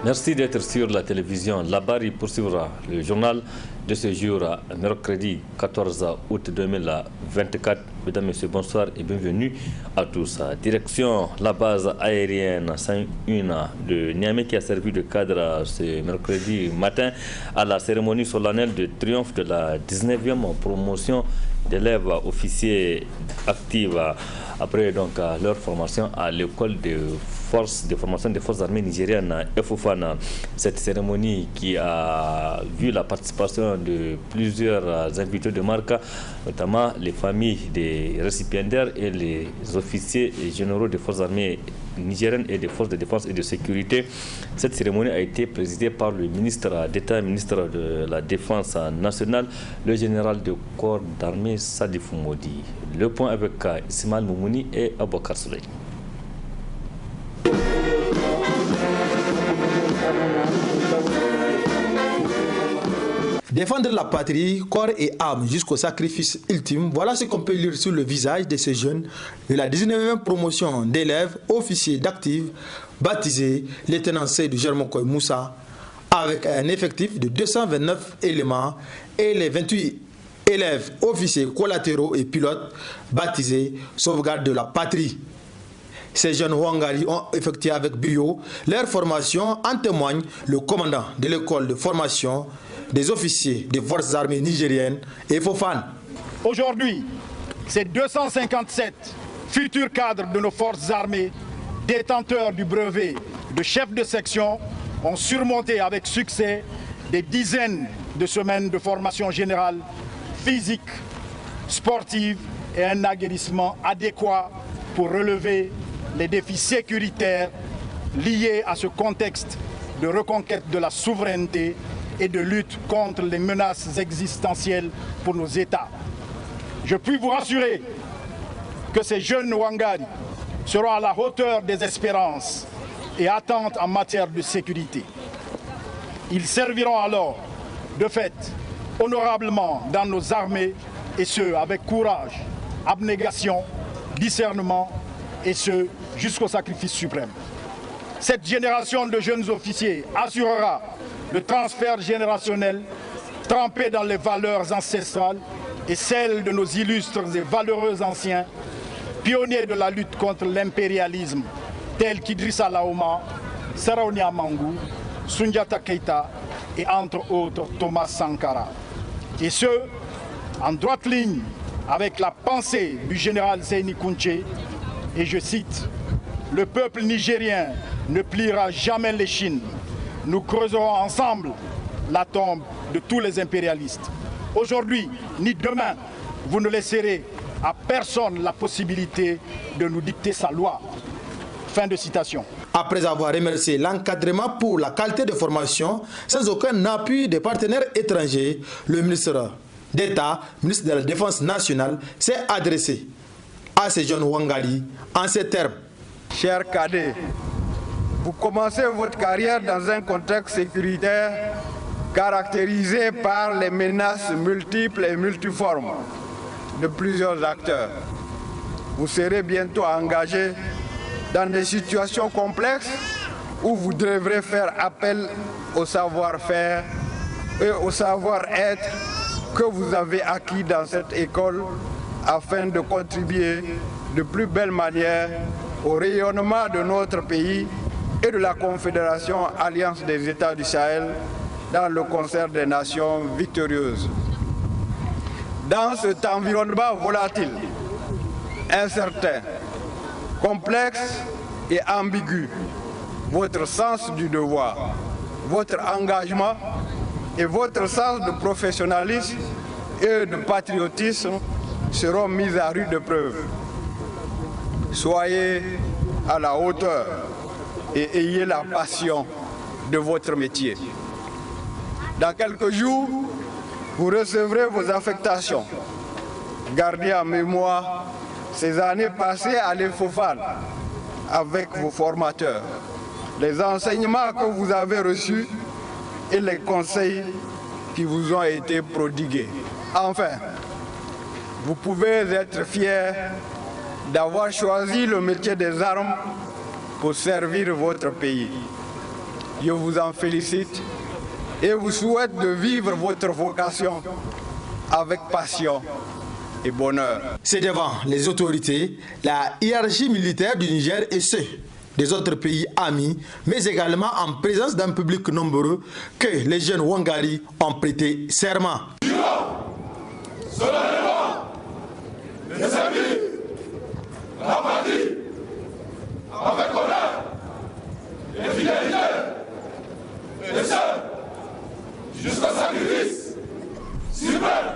Merci d'être sur la télévision. La Barre poursuivra le journal de ce jour, mercredi 14 août 2024. Mesdames, Messieurs, bonsoir et bienvenue à tous. Direction la base aérienne 101 de Niamey qui a servi de cadre ce mercredi matin à la cérémonie solennelle de triomphe de la 19e promotion d'élèves officiers actifs après donc leur formation à l'école de formation des forces armées nigériennes FOFAN. Cette cérémonie qui a vu la participation de plusieurs invités de marque, notamment les familles des récipiendaires et les officiers généraux des forces armées nigériennes et des forces de défense et de sécurité. Cette cérémonie a été présidée par le ministre d'État, ministre de la Défense nationale, le général de corps d'armée Sadifou Modi. Le point avec Ismaël Moumouni et Aboukar Souley. Défendre la patrie, corps et âme jusqu'au sacrifice ultime, voilà ce qu'on peut lire sur le visage de ces jeunes de la 19e promotion d'élèves officiers d'actifs baptisés lieutenant Seydou Germokoy Moussa avec un effectif de 229 éléments et les 28 élèves officiers collatéraux et pilotes baptisés sauvegarde de la patrie. Ces jeunes Wangari ont effectué avec brio leur formation, en témoigne le commandant de l'école de formation des officiers des forces armées nigériennes et FOFAN. Aujourd'hui, ces 257 futurs cadres de nos forces armées, détenteurs du brevet de chef de section, ont surmonté avec succès des dizaines de semaines de formation générale, physique, sportive et un aguerrissement adéquat pour relever les défis sécuritaires liés à ce contexte de reconquête de la souveraineté et de lutte contre les menaces existentielles pour nos États. Je puis vous rassurer que ces jeunes Wangari seront à la hauteur des espérances et attentes en matière de sécurité. Ils serviront alors, de fait, honorablement dans nos armées, et ce, avec courage, abnégation, discernement, et ce, jusqu'au sacrifice suprême. Cette génération de jeunes officiers assurera le transfert générationnel trempé dans les valeurs ancestrales et celles de nos illustres et valeureux anciens, pionniers de la lutte contre l'impérialisme, tels qu'Idrissa Laoma, Saraounia Mangou, Sundiata Keita et entre autres Thomas Sankara. Et ce, en droite ligne avec la pensée du général Seyni Kounché, et je cite, « Le peuple nigérien ne pliera jamais l'échine. Nous creuserons ensemble la tombe de tous les impérialistes. Aujourd'hui, ni demain, vous ne laisserez à personne la possibilité de nous dicter sa loi. » Fin de citation. Après avoir remercié l'encadrement pour la qualité de formation, sans aucun appui des partenaires étrangers, le ministre d'État, ministre de la Défense nationale, s'est adressé à ces jeunes Wangari en ces termes. Chers cadets, vous commencez votre carrière dans un contexte sécuritaire caractérisé par les menaces multiples et multiformes de plusieurs acteurs. Vous serez bientôt engagés dans des situations complexes où vous devrez faire appel au savoir-faire et au savoir-être que vous avez acquis dans cette école afin de contribuer de plus belle manière au rayonnement de notre pays et de la Confédération Alliance des États du Sahel dans le concert des nations victorieuses. Dans cet environnement volatile, incertain, complexe et ambigu, votre sens du devoir, votre engagement et votre sens de professionnalisme et de patriotisme seront mis à rude épreuve. Soyez à la hauteur et ayez la passion de votre métier. Dans quelques jours, vous recevrez vos affectations. Gardez en mémoire ces années passées à l'EFOFAN avec vos formateurs, les enseignements que vous avez reçus et les conseils qui vous ont été prodigués. Enfin, vous pouvez être fiers d'avoir choisi le métier des armes pour servir votre pays. Je vous en félicite et vous souhaite de vivre votre vocation avec passion et bonheur. C'est devant les autorités, la hiérarchie militaire du Niger et ceux des autres pays amis, mais également en présence d'un public nombreux, que les jeunes Wangari ont prêté serment. Solennellement, de servir la patrie avec honneur et fidélité, et ce, jusqu'au sacrifice suprême.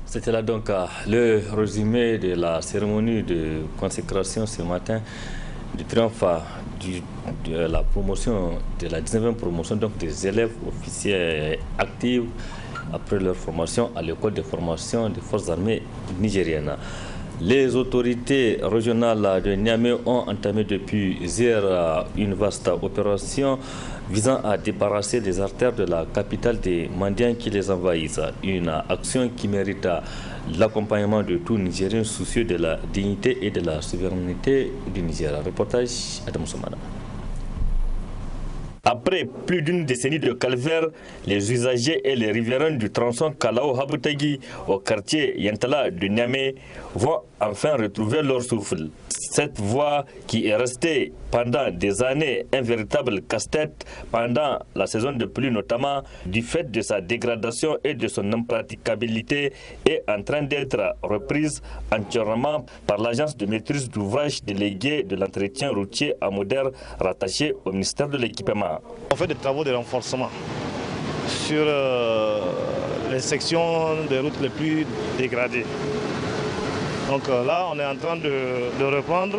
C'était là donc le résumé de la cérémonie de consécration ce matin du triomphe de la promotion, de la 19e promotion donc des élèves officiers actifs après leur formation à l'école de formation des forces armées nigériennes. Les autorités régionales de Niamey ont entamé depuis hier une vaste opération visant à débarrasser les artères de la capitale des mendiants qui les envahissent. Une action qui mérite l'accompagnement de tout Nigérien soucieux de la dignité et de la souveraineté du Niger. Reportage Adam Soumana. Après plus d'une décennie de calvaire, les usagers et les riverains du tronçon Kalao-Haboutagui au quartier Yantala de Niamey vont enfin retrouver leur souffle. Cette voie qui est restée pendant des années un véritable casse-tête pendant la saison de pluie notamment du fait de sa dégradation et de son impraticabilité est en train d'être reprise entièrement par l'agence de maîtrise d'ouvrage déléguée de l'entretien routier à Modère rattachée au ministère de l'équipement. On fait des travaux de renforcement sur les sections des routes les plus dégradées. Donc là, on est en train de reprendre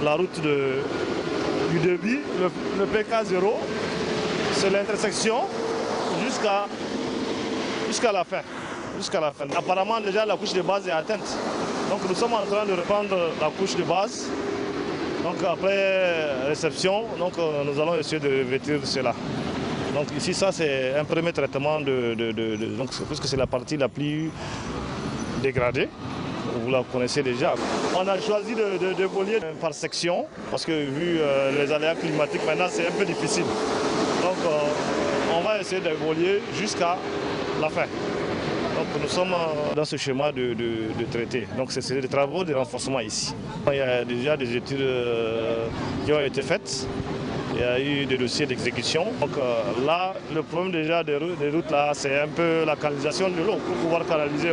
la route du début, le PK0, c'est l'intersection jusqu'à la fin. Apparemment, déjà, la couche de base est atteinte. Donc nous sommes en train de reprendre la couche de base. Donc après réception, nous allons essayer de revêtir cela. Donc ici, ça c'est un premier traitement puisque c'est la partie la plus dégradée. Vous la connaissez déjà. On a choisi de dévoiler par section parce que vu les aléas climatiques maintenant c'est un peu difficile. Donc on va essayer de dévoiler jusqu'à la fin. Donc nous sommes dans ce schéma de traité. Donc c'est des travaux de renforcement ici. Il y a déjà des études qui ont été faites. Il y a eu des dossiers d'exécution. Donc là, le problème déjà des routes là, c'est un peu la canalisation de l'eau pour pouvoir canaliser.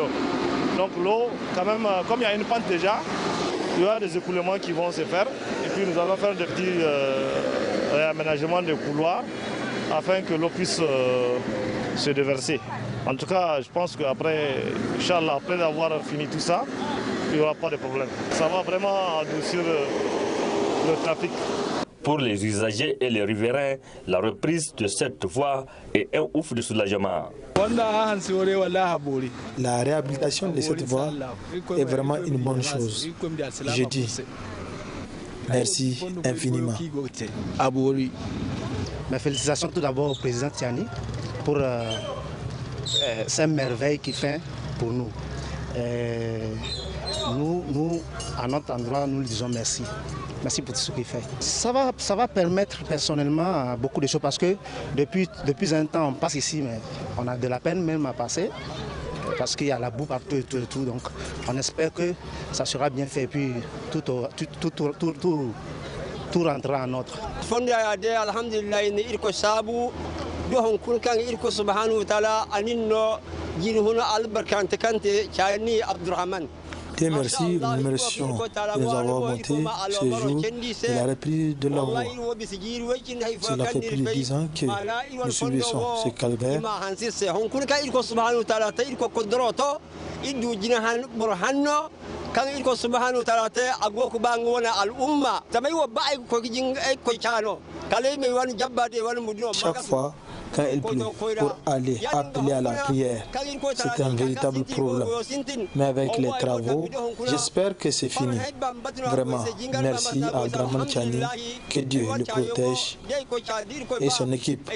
Donc l'eau, quand même, comme il y a une pente déjà, il y aura des écoulements qui vont se faire. Et puis nous allons faire des petits réaménagements de couloirs afin que l'eau puisse se déverser. En tout cas, je pense qu'après, Inch'Allah, après avoir fini tout ça, il n'y aura pas de problème. Ça va vraiment adoucir le trafic. Pour les usagers et les riverains, la reprise de cette voie est un ouf de soulagement. La réhabilitation de cette voie est vraiment une bonne chose. Je dis merci infiniment. Mes félicitations tout d'abord au président Tiani pour cette merveille qu'il fait pour nous. Nous, à notre endroit, nous lui disons merci. Merci pour tout ce qu'il fait. Ça va permettre personnellement beaucoup de choses parce que depuis un temps, on passe ici, mais on a de la peine même à passer parce qu'il y a la boue partout et tout. Donc on espère que ça sera bien fait et puis tout rentrera en ordre. Dieu merci, nous remercions de nous avoir monté ce jour de la reprise de la voie. Cela fait plus de 10 ans que nous subissons ce calvaire. Chaque fois, quand il pleut pour aller appeler à la prière. C'est un véritable problème. Mais avec les travaux, j'espère que c'est fini. Vraiment, merci à Abdraman Chani, que Dieu le protège et son équipe.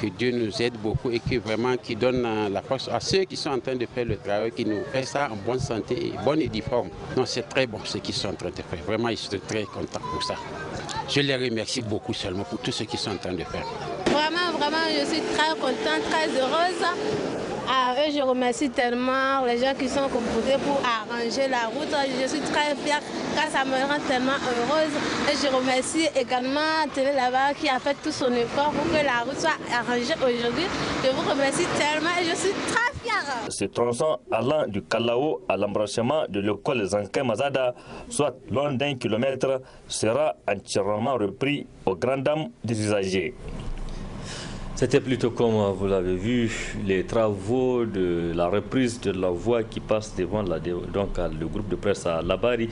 Que Dieu nous aide beaucoup et que vraiment qui donne la force à ceux qui sont en train de faire le travail, qui nous fait ça en bonne santé, bonne et difforme. Non, c'est très bon ce qu'ils sont en train de faire. Vraiment, je suis très content pour ça. Je les remercie beaucoup seulement pour tout ce qu'ils sont en train de faire. Vraiment, je suis très contente, très heureuse. Eux, je remercie tellement les gens qui sont composés pour arranger la route. Je suis très fière car ça me rend tellement heureuse. Et je remercie également Télé là-bas qui a fait tout son effort pour que la route soit arrangée aujourd'hui. Je vous remercie tellement et je suis très fière. Ce tronçon allant du Kalao à l'embranchement de l'école Zankai Mazada, soit loin d'1 kilomètre, sera entièrement repris aux grandes dames des usagers. C'était plutôt comme vous l'avez vu, les travaux de la reprise de la voie qui passe devant le groupe de presse à Labari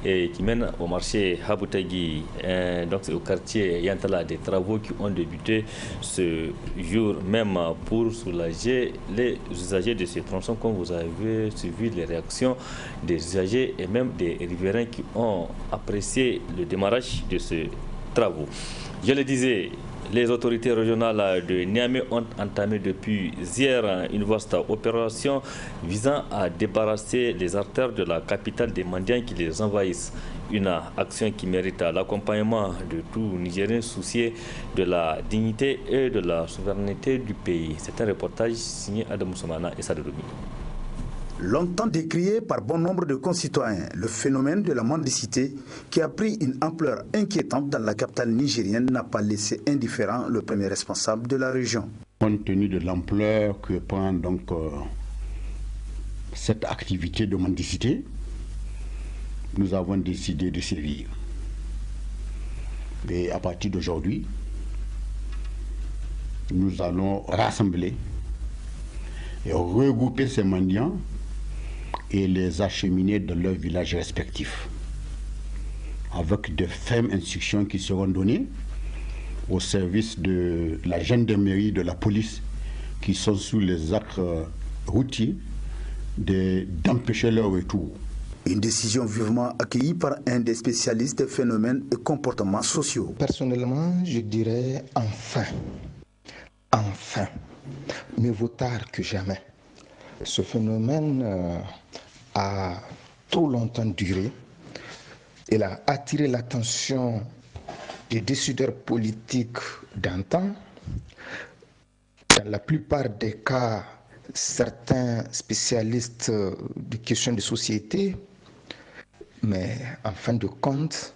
et qui mène au marché Haboutagui. Donc c'est au quartier Yantala, des travaux qui ont débuté ce jour même pour soulager les usagers de ces tronçons. Comme vous avez suivi les réactions des usagers et même des riverains qui ont apprécié le démarrage de ces travaux. Je le disais, les autorités régionales de Niamey ont entamé depuis hier une vaste opération visant à débarrasser les artères de la capitale des mendiants qui les envahissent. Une action qui mérite l'accompagnement de tout Nigérien soucié de la dignité et de la souveraineté du pays. C'est un reportage signé Adam Soumana et Sadoumi. Longtemps décrié par bon nombre de concitoyens, le phénomène de la mendicité qui a pris une ampleur inquiétante dans la capitale nigérienne n'a pas laissé indifférent le premier responsable de la région. Compte tenu de l'ampleur que prend donc cette activité de mendicité, nous avons décidé de sévir. Et à partir d'aujourd'hui, nous allons rassembler et regrouper ces mendiants et les acheminer dans leurs villages respectifs, avec de fermes instructions qui seront données au service de la gendarmerie, de la police, qui sont sous les actes routiers, d'empêcher leur retour. Une décision vivement accueillie par un des spécialistes des phénomènes et comportements sociaux. Personnellement, je dirais enfin, mieux vaut tard que jamais. Ce phénomène a trop longtemps duré. Il a attiré l'attention des décideurs politiques d'antan. Dans la plupart des cas, certains spécialistes de questions de société, mais en fin de compte,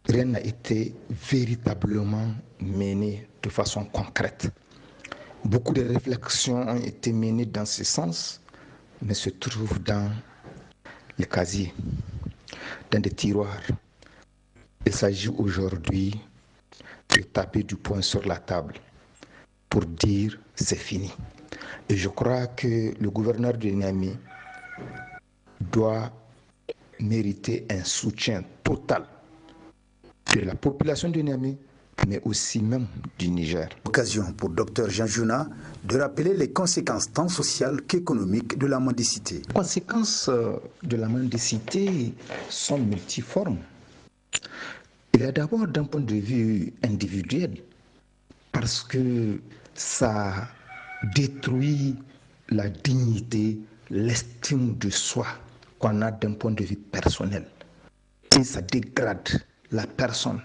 rien n'a été véritablement mené de façon concrète. Beaucoup de réflexions ont été menées dans ce sens, mais se trouvent dans les casiers, dans des tiroirs. Il s'agit aujourd'hui de taper du poing sur la table pour dire c'est fini. Et je crois que le gouverneur de Niamey doit mériter un soutien total de la population de Niamey, mais aussi même du Niger. Occasion pour Dr Jean Jouna de rappeler les conséquences tant sociales qu'économiques de la mendicité. Les conséquences de la mendicité sont multiformes. Il y a d'abord d'un point de vue individuel, parce que ça détruit la dignité, l'estime de soi qu'on a d'un point de vue personnel. Et ça dégrade la personne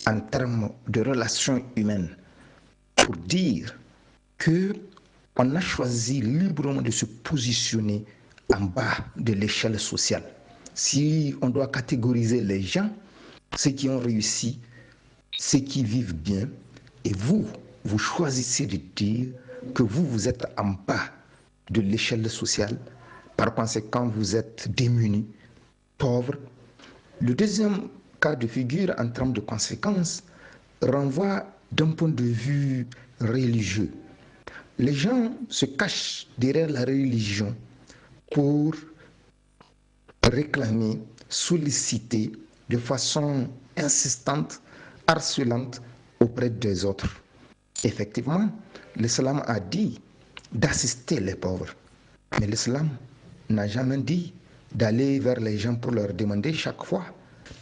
en termes de relations humaines, pour dire qu'on a choisi librement de se positionner en bas de l'échelle sociale. Si on doit catégoriser les gens, ceux qui ont réussi, ceux qui vivent bien, et vous choisissez de dire que vous êtes en bas de l'échelle sociale, par conséquent vous êtes démunis, pauvres. Le deuxième cas de figure en termes de conséquences renvoie d'un point de vue religieux. Les gens se cachent derrière la religion pour réclamer, solliciter de façon insistante, harcelante auprès des autres. Effectivement, l'islam a dit d'assister les pauvres, mais l'islam n'a jamais dit d'aller vers les gens pour leur demander chaque fois.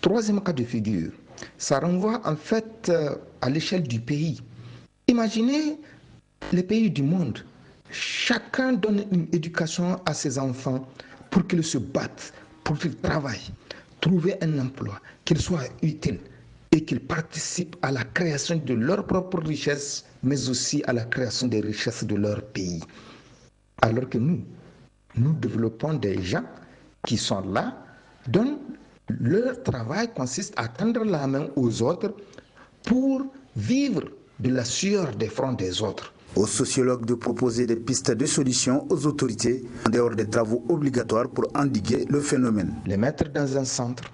Troisième cas de figure, ça renvoie en fait à l'échelle du pays. Imaginez les pays du monde. Chacun donne une éducation à ses enfants pour qu'ils se battent, pour qu'ils travaillent, trouver un emploi, qu'ils soient utiles et qu'ils participent à la création de leur propre richesse, mais aussi à la création des richesses de leur pays. Alors que nous développons des gens qui sont là, dont leur travail consiste à tendre la main aux autres pour vivre de la sueur des fronts des autres. Aux sociologues de proposer des pistes de solutions aux autorités en dehors des travaux obligatoires pour endiguer le phénomène. Les mettre dans un centre,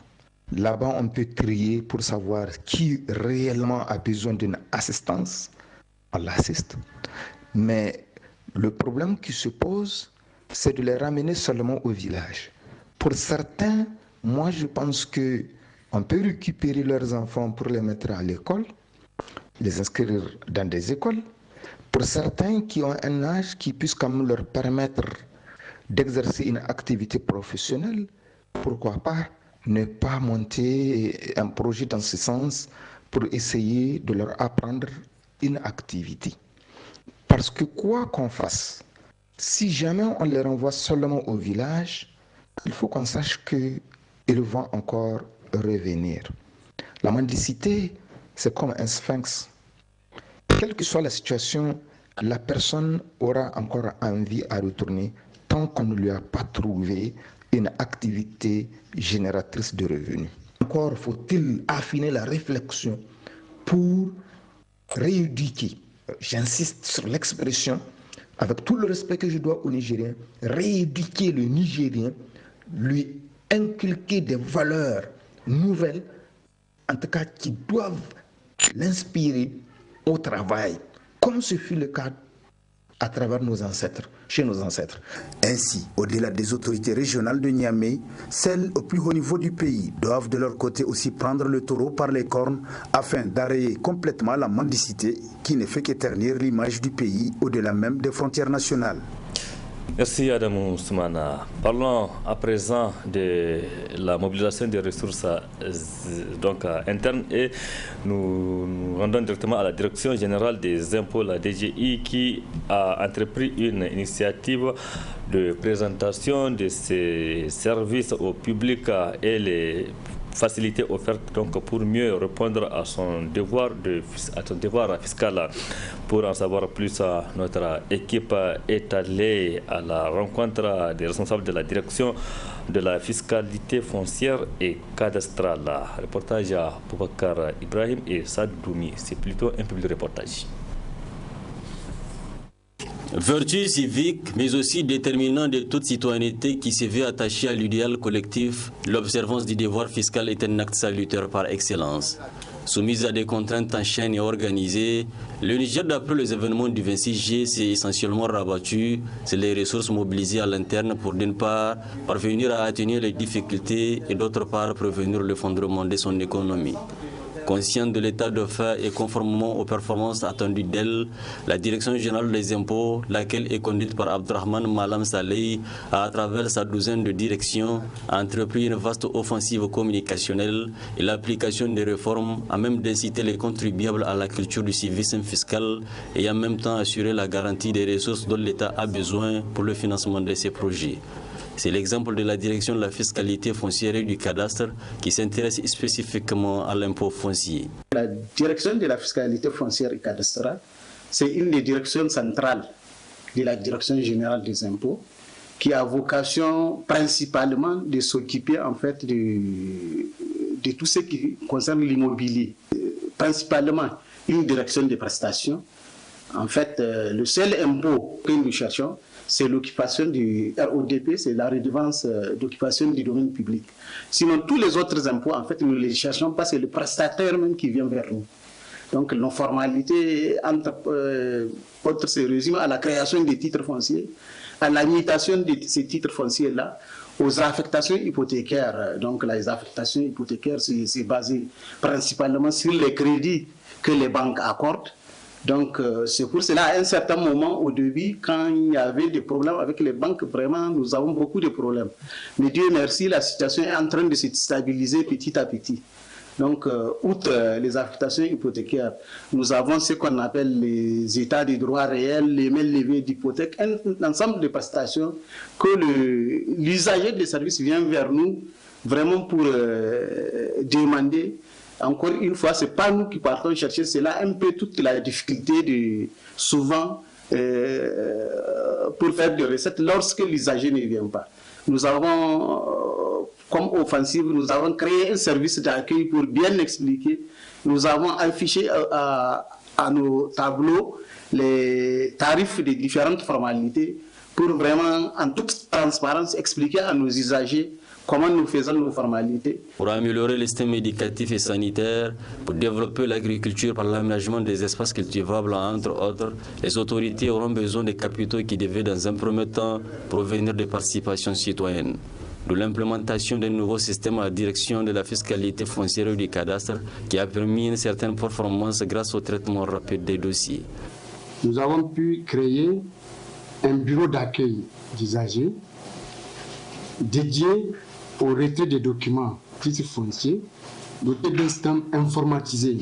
là-bas on peut trier pour savoir qui réellement a besoin d'une assistance, on l'assiste. Mais le problème qui se pose, c'est de les ramener seulement au village. Pour certains, moi je pense qu'on peut récupérer leurs enfants pour les mettre à l'école, les inscrire dans des écoles. Pour certains qui ont un âge qui puisse quand même leur permettre d'exercer une activité professionnelle, pourquoi pas ne pas monter un projet dans ce sens pour essayer de leur apprendre une activité. Parce que quoi qu'on fasse, si jamais on les renvoie seulement au village, il faut qu'on sache qu'ils vont encore revenir. La mendicité, c'est comme un sphinx. Quelle que soit la situation, la personne aura encore envie à retourner tant qu'on ne lui a pas trouvé une activité génératrice de revenus. Encore faut-il affiner la réflexion pour rééduquer, j'insiste sur l'expression, avec tout le respect que je dois au Nigérien, rééduquer le Nigérien, lui inculquer des valeurs nouvelles, en tout cas qui doivent l'inspirer au travail, comme ce fut le cas à travers nos ancêtres, chez nos ancêtres. Ainsi, au-delà des autorités régionales de Niamey, celles au plus haut niveau du pays doivent de leur côté aussi prendre le taureau par les cornes afin d'arrêter complètement la mendicité qui ne fait qu'éternir l'image du pays au-delà même des frontières nationales. Merci Adamou Soumana. Parlons à présent de la mobilisation des ressources internes et nous rendons directement à la Direction générale des impôts, la DGI, qui a entrepris une initiative de présentation de ses services au public et les facilités offertes donc pour mieux répondre à son devoir fiscal. Pour en savoir plus, notre équipe est allée à la rencontre des responsables de la direction de la fiscalité foncière et cadastrale. Reportage à Boubacar Ibrahim et Sadoumi. C'est plutôt un public reportage. Vertu civique, mais aussi déterminant de toute citoyenneté qui se veut attacher à l'idéal collectif, l'observance du devoir fiscal est un acte salutaire par excellence. Soumise à des contraintes en chaîne et organisées, le Niger, d'après les événements du 26 juillet, s'est essentiellement rabattu sur les ressources mobilisées à l'interne pour, d'une part, parvenir à atténuer les difficultés et d'autre part, prévenir l'effondrement de son économie. Consciente de l'état de fait et conformément aux performances attendues d'elle, la Direction générale des impôts, laquelle est conduite par Abdrahman Malam Saleh, à travers sa douzaine de directions, a entrepris une vaste offensive communicationnelle et l'application des réformes a même d'inciter les contribuables à la culture du civisme fiscal et en même temps assurer la garantie des ressources dont l'État a besoin pour le financement de ses projets. C'est l'exemple de la direction de la fiscalité foncière et du cadastre qui s'intéresse spécifiquement à l'impôt foncier. La direction de la fiscalité foncière et cadastrale, c'est une des directions centrales de la direction générale des impôts qui a vocation principalement de s'occuper en fait de tout ce qui concerne l'immobilier. Principalement une direction de prestations. En fait, le seul impôt que nous cherchons, c'est l'occupation du RODP, c'est la redevance d'occupation du domaine public. Sinon, tous les autres impôts, en fait, nous ne les cherchons pas, c'est le prestataire même qui vient vers nous. Donc, nos formalités autres se résument à la création des titres fonciers, à la limitation de ces titres fonciers-là, aux affectations hypothécaires. Donc les affectations hypothécaires, c'est basé principalement sur les crédits que les banques accordent. Donc c'est pour cela, à un certain moment au début, quand il y avait des problèmes avec les banques, vraiment nous avons beaucoup de problèmes. Mais Dieu merci, la situation est en train de se stabiliser petit à petit. Donc, outre les affectations hypothécaires, nous avons ce qu'on appelle les états de droit réels, les mails levés d'hypothèque, un ensemble de prestations que l'usager des services vient vers nous vraiment pour demander. Encore une fois, ce n'est pas nous qui partons chercher, c'est là un peu toute la difficulté souvent pour faire des recettes lorsque l'usager ne vient pas. Nous avons, comme offensive, nous avons créé un service d'accueil pour bien expliquer. Nous avons affiché à nos tableaux les tarifs des différentes formalités pour vraiment, en toute transparence, expliquer à nos usagers comment nous faisons nos formalités. Pour améliorer le système éducatif et sanitaire, pour développer l'agriculture par l'aménagement des espaces cultivables, entre autres, les autorités auront besoin de capitaux qui devaient dans un premier temps provenir des participations citoyennes. De l'implémentation d'un nouveau système à la direction de la fiscalité foncière et du cadastre qui a permis une certaine performance grâce au traitement rapide des dossiers. Nous avons pu créer un bureau d'accueil d'usagers dédié au retrait des documents titres fonciers, doté d'un système informatisé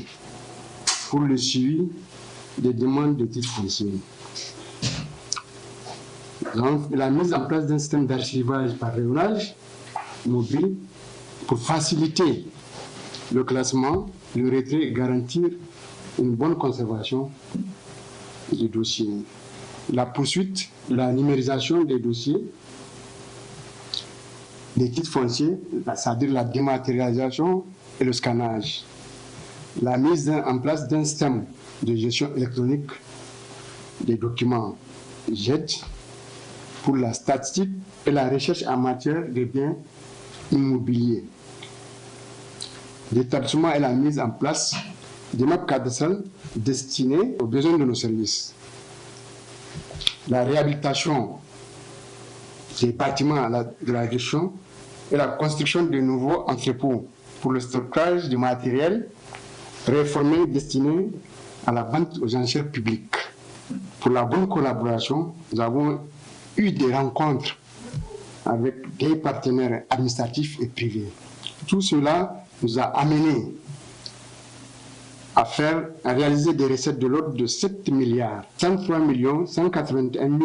pour le suivi des demandes de titres fonciers. La mise en place d'un système d'archivage par rayonnage mobile pour faciliter le classement, le retrait et garantir une bonne conservation des dossiers. La poursuite, la numérisation des dossiers, des titres fonciers, c'est-à-dire la dématérialisation et le scannage. La mise en place d'un système de gestion électronique des documents GED pour la statistique et la recherche en matière de biens immobiliers. L'établissement et la mise en place des maps cadastrales destinées aux besoins de nos services. La réhabilitation des bâtiments de la région et la construction de nouveaux entrepôts pour le stockage du matériel réformé destiné à la vente aux enchères publiques. Pour la bonne collaboration, nous avons eu des rencontres avec des partenaires administratifs et privés. Tout cela nous a amené à réaliser des recettes de l'ordre de 7 milliards 103 181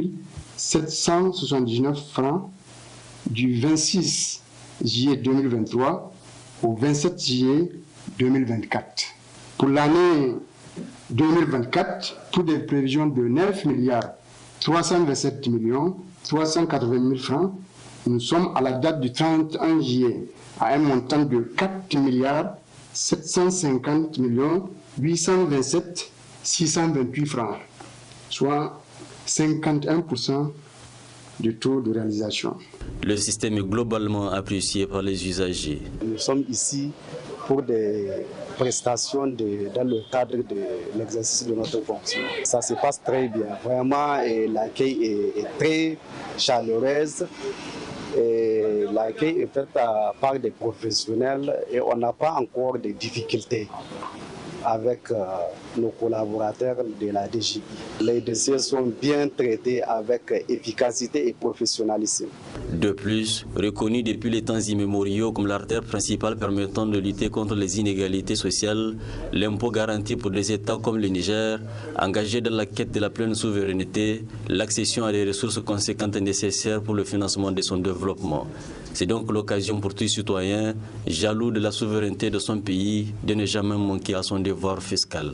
779 francs du 26 juillet 2023 au 27 juillet 2024. Pour l'année 2024, pour des prévisions de 9 milliards 327 380 000 francs, nous sommes à la date du 31 juillet à un montant de 4 milliards 750 827 628 francs, soit 51% du taux de réalisation. Le système est globalement apprécié par les usagers. Nous sommes ici pour des prestations dans le cadre de l'exercice de notre fonction. Ça se passe très bien. Vraiment, l'accueil est très chaleureux. L'accueil est fait par des professionnels et on n'a pas encore de difficultés avec nos collaborateurs de la DGI. Les dossiers sont bien traités avec efficacité et professionnalisme. De plus, reconnu depuis les temps immémoriaux comme l'artère principale permettant de lutter contre les inégalités sociales, l'impôt garantit pour des États comme le Niger, engagés dans la quête de la pleine souveraineté, l'accession à des ressources conséquentes nécessaires pour le financement de son développement. C'est donc l'occasion pour tout citoyen, jaloux de la souveraineté de son pays, de ne jamais manquer à son devoir fiscal.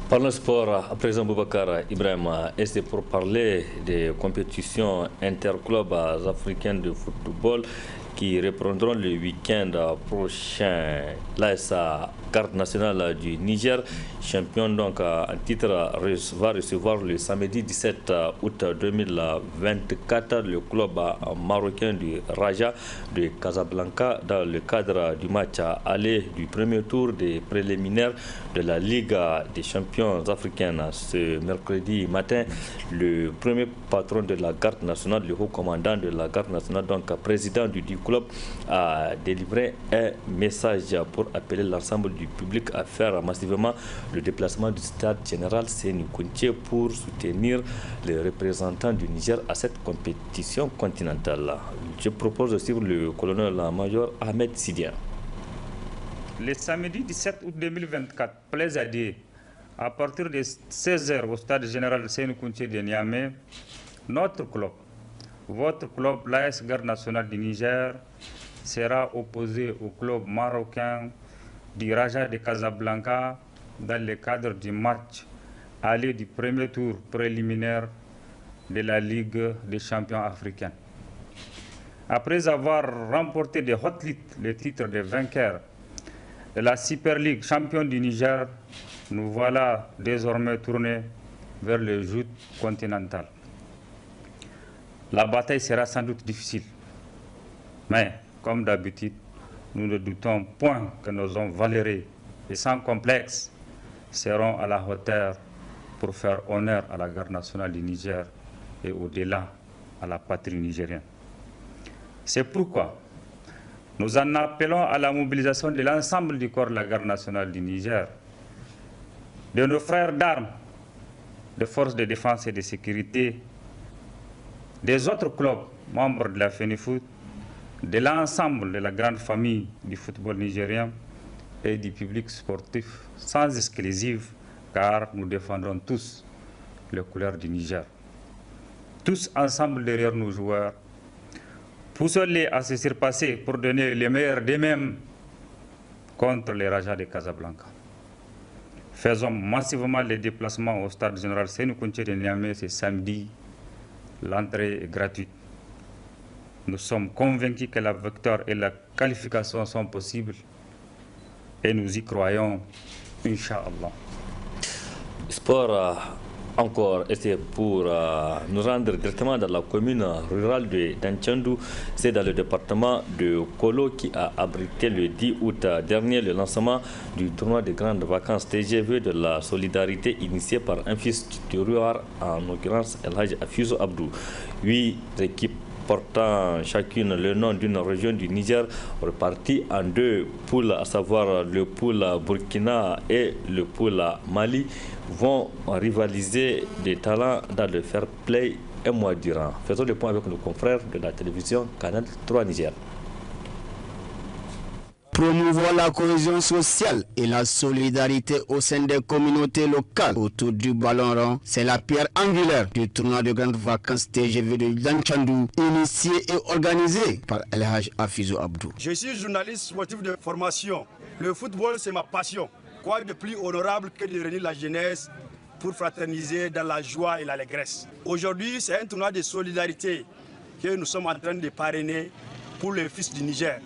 Parlons sport, à présent Boubacar Ibrahima, et c'est pour parler des compétitions interclubs africaines de football qui reprendront le week-end prochain. L'ASA garde nationale du Niger, champion donc en titre, va recevoir le samedi 17 août 2024 le club marocain du Raja de Casablanca dans le cadre du match aller du premier tour des préliminaires de la Ligue des champions africaines. Ce mercredi matin, le premier patron de la garde nationale, le haut commandant de la garde nationale, donc président du club, a délivré un message pour appeler l'ensemble du public à faire massivement le déplacement du stade général Séni Kountché pour soutenir les représentants du Niger à cette compétition continentale. Je propose de suivre le colonel-major Ahmed Sidia. Le samedi 17 août 2024, plaisir à partir de 16h au stade général Séni Kountché de Niamey, notre club, votre club, l'AS Garde nationale du Niger, sera opposé au club marocain du Raja de Casablanca dans le cadre du match aller du premier tour préliminaire de la Ligue des champions africains. Après avoir remporté de haute lutte le titre de vainqueur de la Super League champion du Niger, nous voilà désormais tournés vers le joute continental. La bataille sera sans doute difficile, mais comme d'habitude, nous ne doutons point que nos hommes valeureux et sans complexe seront à la hauteur pour faire honneur à la garde nationale du Niger et au-delà à la patrie nigérienne. C'est pourquoi nous en appelons à la mobilisation de l'ensemble du corps de la garde nationale du Niger, de nos frères d'armes, des forces de défense et de sécurité, des autres clubs membres de la FENIFOOT, de l'ensemble de la grande famille du football nigérien et du public sportif sans exclusive, car nous défendons tous les couleurs du Niger. Tous ensemble derrière nos joueurs, poussons-les à se surpasser pour donner les meilleurs d'eux-mêmes contre les Rajas de Casablanca. Faisons massivement les déplacements au stade général Séni Kountché de Niamey ce samedi. L'entrée est gratuite. Nous sommes convaincus que la victoire et la qualification sont possibles et nous y croyons, Inch'Allah. Sport encore, et c'est pour nous rendre directement dans la commune rurale de Danchandou. C'est dans le département de Kolo qui a abrité le 10 août dernier le lancement du tournoi de grandes vacances TGV de la solidarité initié par un fils du terroir, en l'occurrence El Hadj Afizou Abdou. 8 équipes portant chacune le nom d'une région du Niger, reparties en 2 poules, à savoir le pool Burkina et le pool Mali, vont rivaliser des talents dans le fair play un mois durant. Faisons le point avec nos confrères de la télévision Canal 3 Niger. Promouvoir la cohésion sociale et la solidarité au sein des communautés locales autour du ballon rond, c'est la pierre angulaire du tournoi de grandes vacances TGV de Danchandou, initié et organisé par El Hadj Afizou Abdou. Je suis journaliste sportif de formation. Le football, c'est ma passion. Quoi de plus honorable que de réunir la jeunesse pour fraterniser dans la joie et l'allégresse. Aujourd'hui, c'est un tournoi de solidarité que nous sommes en train de parrainer pour les fils du Niger.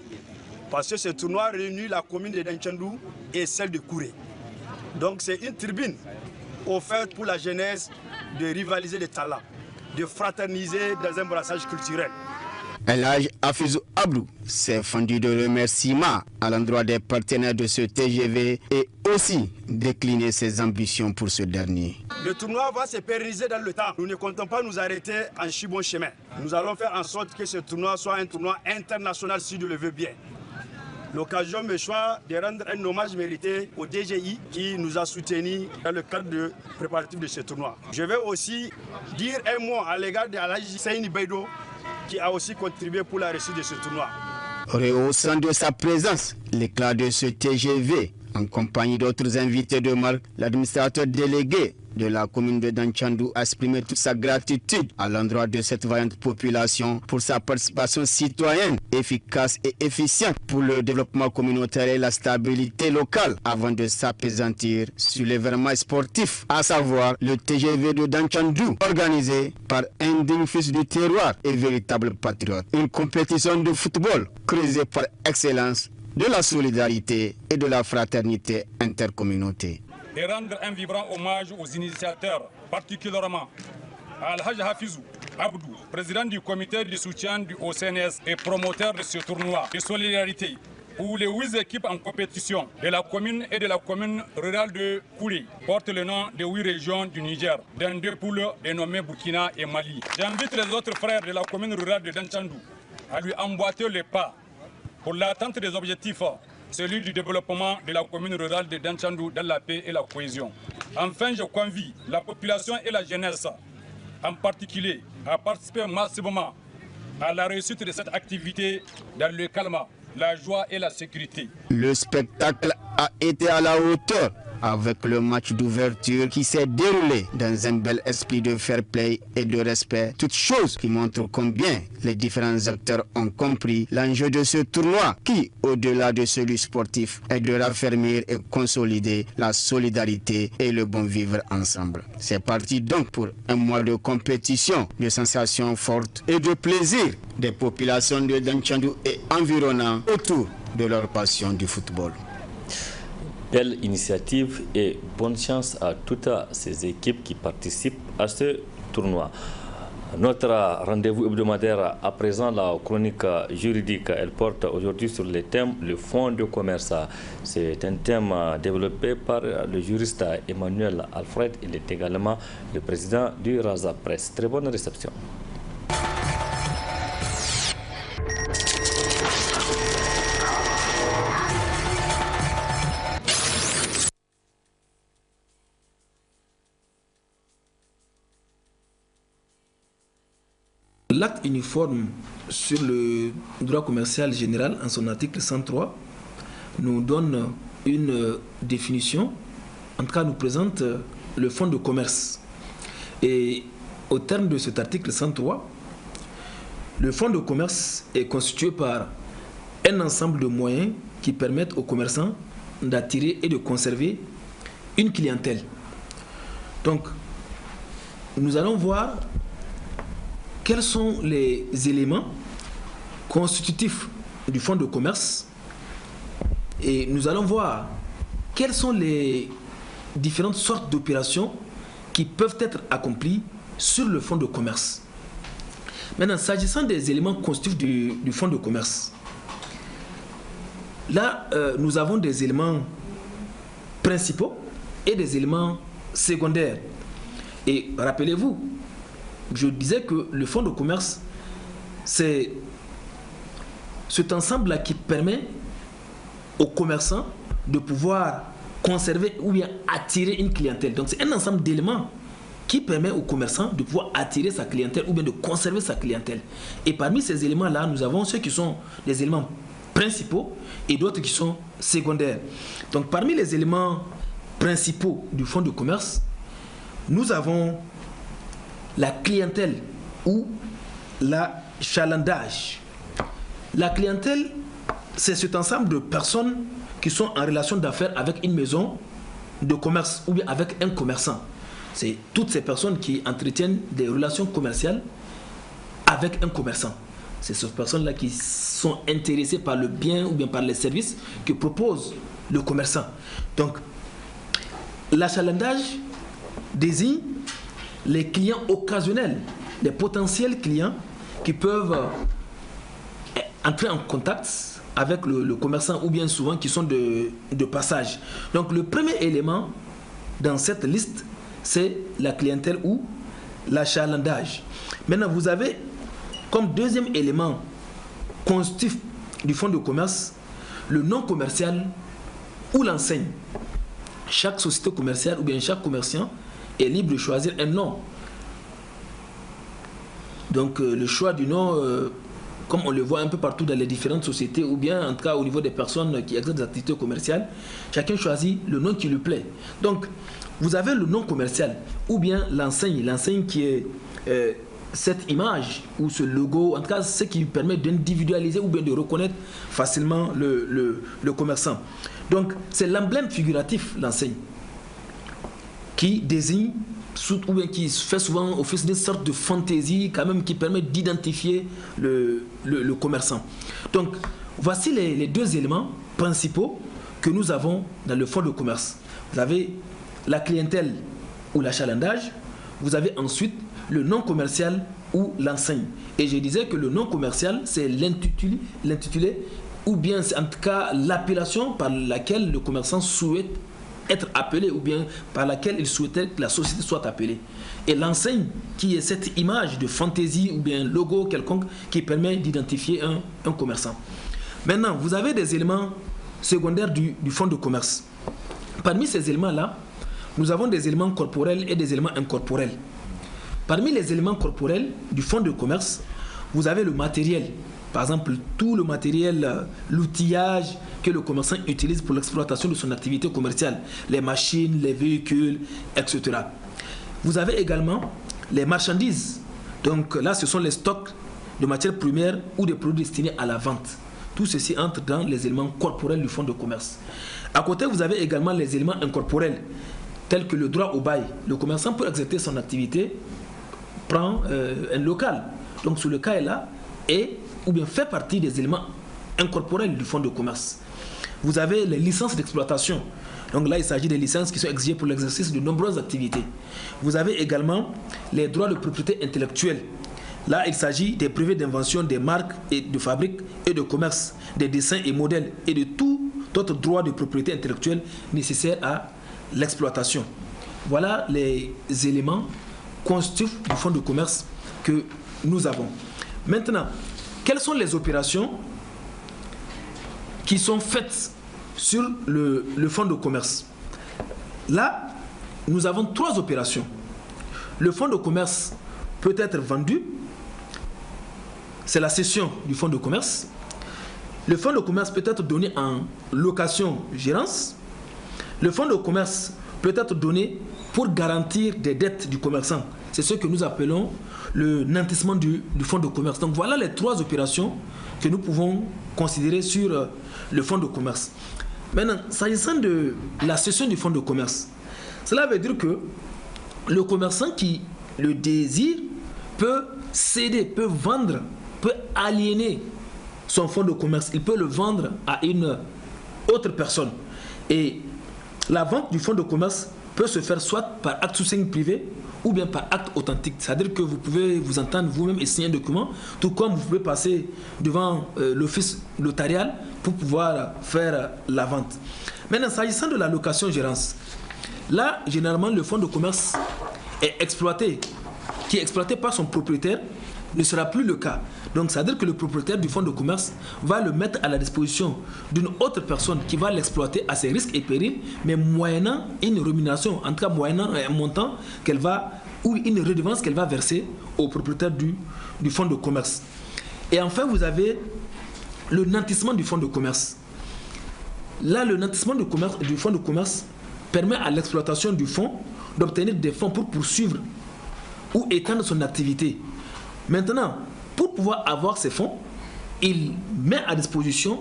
Parce que ce tournoi réunit la commune de Danchandou et celle de Kouré. Donc c'est une tribune offerte pour la jeunesse de rivaliser des talents, de fraterniser dans un brassage culturel. El Hadj Afizou Abdou s'est fendu de remerciements à l'endroit des partenaires de ce TGV et aussi décliner ses ambitions pour ce dernier. Le tournoi va se pérenniser dans le temps. Nous ne comptons pas nous arrêter en si bon chemin. Nous allons faire en sorte que ce tournoi soit un tournoi international si Dieu le veut bien. L'occasion me choisit de rendre un hommage mérité au DGI qui nous a soutenus dans le cadre de préparatif de ce tournoi. Je vais aussi dire un mot à l'égard de Alhaji Seyni Beido qui a aussi contribué pour la réussite de ce tournoi. Rehaussant de sa présence l'éclat de ce TGV, en compagnie d'autres invités de marque, l'administrateur délégué de la commune de Danchandou a exprimé toute sa gratitude à l'endroit de cette vaillante population pour sa participation citoyenne efficace et efficiente pour le développement communautaire et la stabilité locale avant de s'appesantir sur l'événement sportif, à savoir le TGV de Danchandou, organisé par un digne fils du terroir et véritable patriote. Une compétition de football creusée par excellence de la solidarité et de la fraternité intercommunauté. Et rendre un vibrant hommage aux initiateurs, particulièrement à Al-Hajj Hafizou Abdou, président du comité de soutien au CNS et promoteur de ce tournoi de solidarité, où les 8 équipes en compétition de la commune et de la commune rurale de Kouli portent le nom des 8 régions du Niger, dans 2 poules dénommées Burkina et Mali. J'invite les autres frères de la commune rurale de Danchandou à lui emboîter les pas pour l'atteinte des objectifs, celui du développement de la commune rurale de Danchandou dans la paix et la cohésion. Enfin, je convie la population et la jeunesse, en particulier, à participer massivement à la réussite de cette activité dans le calme, la joie et la sécurité. Le spectacle a été à la hauteur avec le match d'ouverture qui s'est déroulé dans un bel esprit de fair play et de respect. Toutes choses qui montrent combien les différents acteurs ont compris l'enjeu de ce tournoi qui, au-delà de celui sportif, est de raffermir et consolider la solidarité et le bon vivre ensemble. C'est parti donc pour un mois de compétition, de sensations fortes et de plaisir des populations de Danchandou et environnants autour de leur passion du football. Belle initiative et bonne chance à toutes ces équipes qui participent à ce tournoi. Notre rendez-vous hebdomadaire à présent, la chronique juridique, elle porte aujourd'hui sur le thème le fonds de commerce. C'est un thème développé par le juriste Emmanuel Alfred. Il est également le président du Raza Presse. Très bonne réception. L'acte uniforme sur le droit commercial général, en son article 103, nous donne une définition, en tout cas nous présente le fonds de commerce. Et au terme de cet article 103, le fonds de commerce est constitué par un ensemble de moyens qui permettent aux commerçants d'attirer et de conserver une clientèle. Donc, nous allons voir quels sont les éléments constitutifs du fonds de commerce et nous allons voir quelles sont les différentes sortes d'opérations qui peuvent être accomplies sur le fonds de commerce. Maintenant, s'agissant des éléments constitutifs du fonds de commerce, là, nous avons des éléments principaux et des éléments secondaires. Et rappelez-vous, je disais que le fonds de commerce, c'est cet ensemble-là qui permet aux commerçants de pouvoir conserver ou bien attirer une clientèle. Donc c'est un ensemble d'éléments qui permet aux commerçants de pouvoir attirer sa clientèle ou bien de conserver sa clientèle. Et parmi ces éléments-là, nous avons ceux qui sont des éléments principaux et d'autres qui sont secondaires. Donc parmi les éléments principaux du fonds de commerce, nous avons la clientèle ou l'achalandage. La clientèle, c'est cet ensemble de personnes qui sont en relation d'affaires avec une maison de commerce ou bien avec un commerçant. C'est toutes ces personnes qui entretiennent des relations commerciales avec un commerçant. C'est ces personnes-là qui sont intéressées par le bien ou bien par les services que propose le commerçant. Donc, l'achalandage désigne les clients occasionnels, les potentiels clients qui peuvent entrer en contact avec le commerçant ou bien souvent qui sont de passage. Donc le premier élément dans cette liste, c'est la clientèle ou l'achalandage. Maintenant, vous avez comme deuxième élément constitutif du fonds de commerce le nom commercial ou l'enseigne. Chaque société commerciale ou bien chaque commerçant est libre de choisir un nom. Donc le choix du nom, comme on le voit un peu partout dans les différentes sociétés, ou bien en tout cas au niveau des personnes qui exercent des activités commerciales, chacun choisit le nom qui lui plaît. Donc vous avez le nom commercial, ou bien l'enseigne qui est cette image ou ce logo, en tout cas ce qui permet d'individualiser ou bien de reconnaître facilement le commerçant. Donc c'est l'emblème figuratif, l'enseigne, qui désigne ou bien qui fait souvent office d'une sorte de fantaisie quand même qui permet d'identifier le commerçant. Donc voici les deux éléments principaux que nous avons dans le fonds de commerce. Vous avez la clientèle ou l'achalandage, vous avez ensuite le non commercial ou l'enseigne. Et je disais que le non commercial, c'est l'intitulé ou bien c'est en tout cas l'appellation par laquelle le commerçant souhaite être appelé ou bien par laquelle il souhaitait que la société soit appelée. Et l'enseigne qui est cette image de fantaisie ou bien logo quelconque qui permet d'identifier un commerçant. Maintenant, vous avez des éléments secondaires du fonds de commerce. Parmi ces éléments-là, nous avons des éléments corporels et des éléments incorporels. Parmi les éléments corporels du fonds de commerce, vous avez le matériel. Par exemple, tout le matériel, l'outillage que le commerçant utilise pour l'exploitation de son activité commerciale. Les machines, les véhicules, etc. Vous avez également les marchandises. Donc là, ce sont les stocks de matières premières ou des produits destinés à la vente. Tout ceci entre dans les éléments corporels du fonds de commerce. À côté, vous avez également les éléments incorporels, tels que le droit au bail. Le commerçant peut exercer son activité, prend un local. Donc ce local est là et ou bien fait partie des éléments incorporels du fonds de commerce. Vous avez les licences d'exploitation. Donc là, il s'agit des licences qui sont exigées pour l'exercice de nombreuses activités. Vous avez également les droits de propriété intellectuelle. Là, il s'agit des brevets d'invention, des marques et de fabrique et de commerce, des dessins et modèles et de tout autre droit de propriété intellectuelle nécessaire à l'exploitation. Voilà les éléments constitutifs du fonds de commerce que nous avons. Maintenant, quelles sont les opérations qui sont faites sur le fonds de commerce? Là, nous avons 3 opérations. Le fonds de commerce peut être vendu, c'est la cession du fonds de commerce. Le fonds de commerce peut être donné en location-gérance. Le fonds de commerce peut être donné pour garantir des dettes du commerçant. C'est ce que nous appelons le nantissement du fonds de commerce. Donc voilà les 3 opérations que nous pouvons considérer sur le fonds de commerce. Maintenant, s'agissant de la cession du fonds de commerce, cela veut dire que le commerçant qui le désire peut céder, peut vendre, peut aliéner son fonds de commerce. Il peut le vendre à une autre personne. Et la vente du fonds de commerce peut se faire soit par acte sous signe privé ou bien par acte authentique. C'est-à-dire que vous pouvez vous entendre vous-même et signer un document, tout comme vous pouvez passer devant l'office notarial pour pouvoir faire la vente. Maintenant, s'agissant de la location-gérance, là, généralement, le fonds de commerce est exploité, qui est exploité par son propriétaire, ne sera plus le cas. Donc, c'est-à-dire que le propriétaire du fonds de commerce va le mettre à la disposition d'une autre personne qui va l'exploiter à ses risques et périls, mais moyennant une rémunération, en tout cas moyennant un montant qu'elle va, ou une redevance qu'elle va verser au propriétaire du fonds de commerce. Et enfin, vous avez le nantissement du fonds de commerce. Là, le nantissement du fonds de commerce permet à l'exploitation du fonds d'obtenir des fonds pour poursuivre ou étendre son activité. Maintenant, pour pouvoir avoir ces fonds, il met à disposition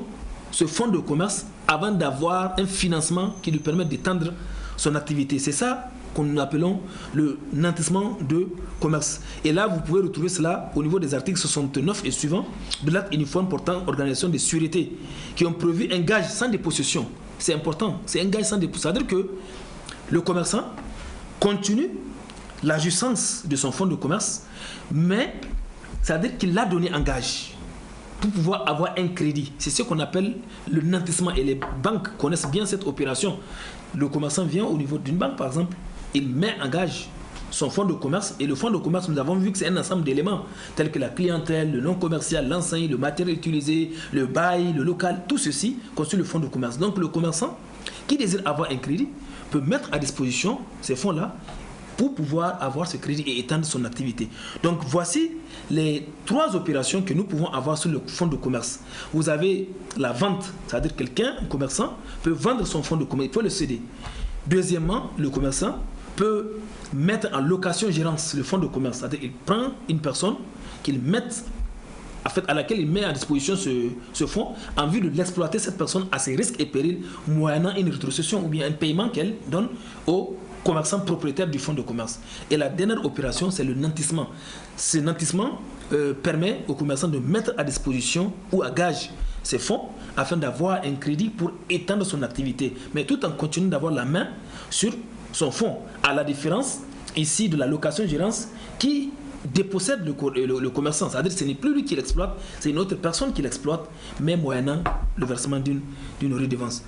ce fonds de commerce avant d'avoir un financement qui lui permet d'étendre son activité. C'est ça que nous appelons le nantissement de commerce. Et là, vous pouvez retrouver cela au niveau des articles 69 et suivants de l'acte uniforme portant organisation des sûretés qui ont prévu un gage sans dépossession. C'est important, c'est un gage sans dépossession. C'est-à-dire que le commerçant continue la jouissance de son fonds de commerce, mais c'est-à-dire qu'il l'a donné en gage pour pouvoir avoir un crédit. C'est ce qu'on appelle le nantissement. Et les banques connaissent bien cette opération. Le commerçant vient au niveau d'une banque, par exemple, il met en gage son fonds de commerce. Et le fonds de commerce, nous avons vu que c'est un ensemble d'éléments tels que la clientèle, le non commercial, l'enseigne, le matériel utilisé, le bail, le local. Tout ceci constitue le fonds de commerce. Donc le commerçant qui désire avoir un crédit peut mettre à disposition ces fonds-là pour pouvoir avoir ce crédit et étendre son activité. Donc voici les 3 opérations que nous pouvons avoir sur le fonds de commerce. Vous avez la vente, c'est-à-dire quelqu'un, un commerçant, peut vendre son fonds de commerce, il peut le céder. Deuxièmement, le commerçant peut mettre en location-gérance le fonds de commerce, c'est-à-dire qu'il prend une personne à laquelle il met à disposition ce fonds en vue de l'exploiter cette personne à ses risques et périls, moyennant une rétrocession ou bien un paiement qu'elle donne au commerçant propriétaire du fonds de commerce. Et la dernière opération, c'est le nantissement. Ce nantissement permet aux commerçants de mettre à disposition ou à gage ces fonds afin d'avoir un crédit pour étendre son activité, mais tout en continuant d'avoir la main sur son fonds, à la différence ici de la location-gérance qui dépossède le commerçant. C'est-à-dire que ce n'est plus lui qui l'exploite, c'est une autre personne qui l'exploite, mais moyennant le versement d'une redevance.